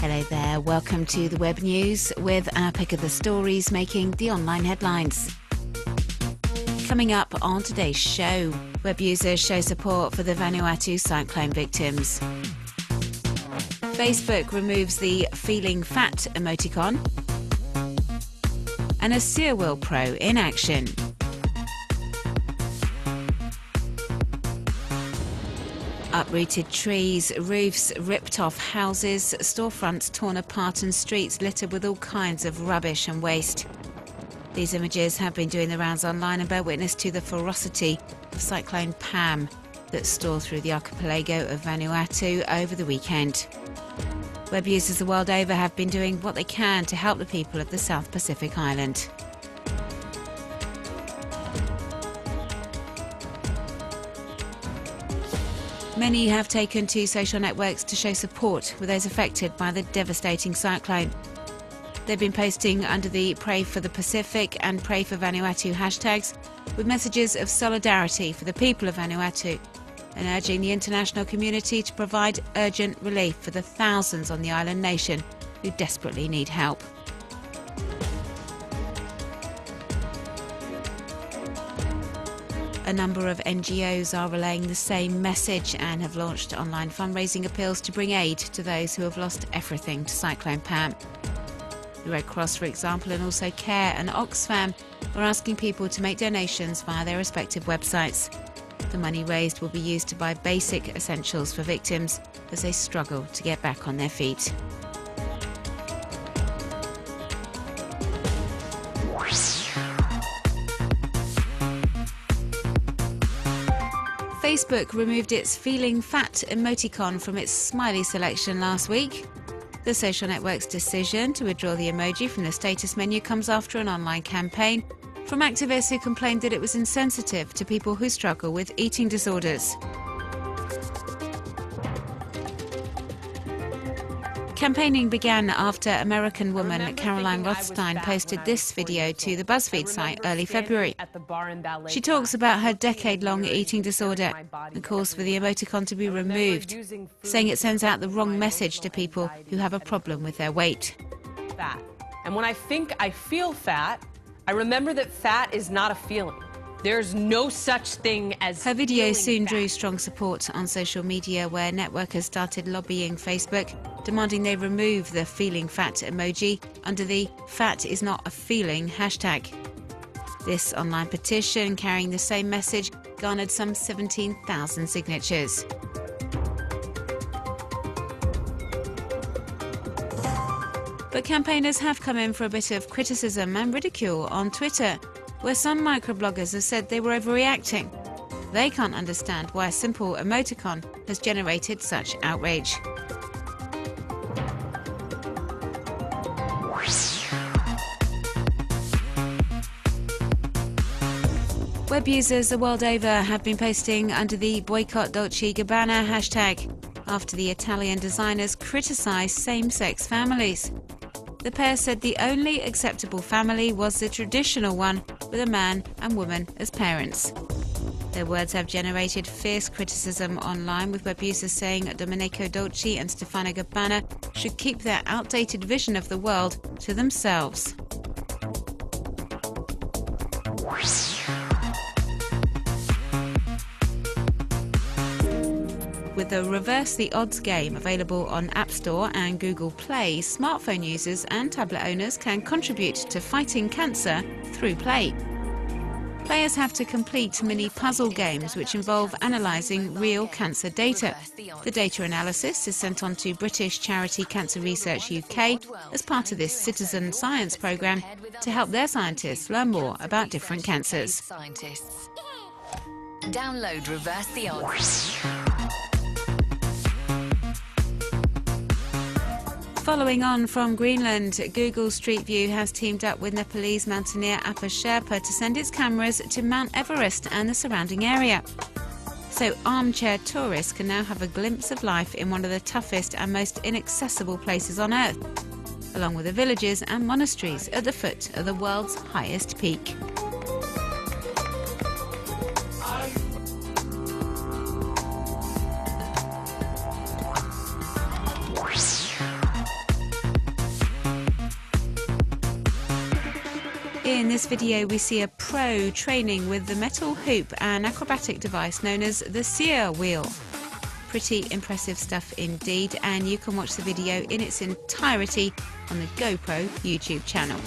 Hello there, welcome to the Web News with our pick of the stories making the online headlines. Coming up on today's show, web users show support for the Vanuatu cyclone victims. Facebook removes the feeling fat emoticon. And a steer wheel pro in action. Uprooted trees, roofs ripped off houses, storefronts torn apart and streets littered with all kinds of rubbish and waste. These images have been doing the rounds online and bear witness to the ferocity of Cyclone Pam that tore through the archipelago of Vanuatu over the weekend. Web users the world over have been doing what they can to help the people of the South Pacific island. Many have taken to social networks to show support with those affected by the devastating cyclone. They've been posting under the Pray for the Pacific and Pray for Vanuatu hashtags with messages of solidarity for the people of Vanuatu and urging the international community to provide urgent relief for the thousands on the island nation who desperately need help. A number of NGOs are relaying the same message and have launched online fundraising appeals to bring aid to those who have lost everything to Cyclone Pam. The Red Cross, for example, and also CARE and Oxfam are asking people to make donations via their respective websites. The money raised will be used to buy basic essentials for victims as they struggle to get back on their feet. Facebook removed its feeling fat emoticon from its smiley selection last week. The social network's decision to withdraw the emoji from the status menu comes after an online campaign from activists who complained that it was insensitive to people who struggle with eating disorders. Campaigning began after American woman Caroline Rothstein posted this video to the BuzzFeed site early February. She talks about her decade-long eating disorder and calls for the emoticon to be removed, saying it sends out the wrong message to people who have a problem with their weight. Fat. And when I think I feel fat, I remember that fat is not a feeling. There's no such thing as her video soon drew strong support on social media, where networkers started lobbying Facebook, demanding they remove the feeling fat emoji under the Fat is not a feeling hashtag. This online petition, carrying the same message, garnered some 17,000 signatures. But campaigners have come in for a bit of criticism and ridicule on Twitter, where some microbloggers have said they were overreacting. They can't understand why a simple emoticon has generated such outrage. Web users the world over have been posting under the Boycott Dolce & Gabbana hashtag after the Italian designers criticised same-sex families. The pair said the only acceptable family was the traditional one with a man and woman as parents. Their words have generated fierce criticism online, with web users saying Domenico Dolce and Stefano Gabbana should keep their outdated vision of the world to themselves. With the Reverse the Odds game available on App Store and Google Play, smartphone users and tablet owners can contribute to fighting cancer through play. Players have to complete mini puzzle games which involve analysing real cancer data. The data analysis is sent on to British charity Cancer Research UK as part of this citizen science programme to help their scientists learn more about different cancers. Download Reverse the Odds. Following on from Greenland, Google Street View has teamed up with Nepalese mountaineer Apa Sherpa to send its cameras to Mount Everest and the surrounding area. So armchair tourists can now have a glimpse of life in one of the toughest and most inaccessible places on Earth, along with the villages and monasteries at the foot of the world's highest peak. In this video, we see a pro training with the metal hoop and acrobatic device known as the sear wheel. Pretty impressive stuff indeed, and you can watch the video in its entirety on the GoPro YouTube channel.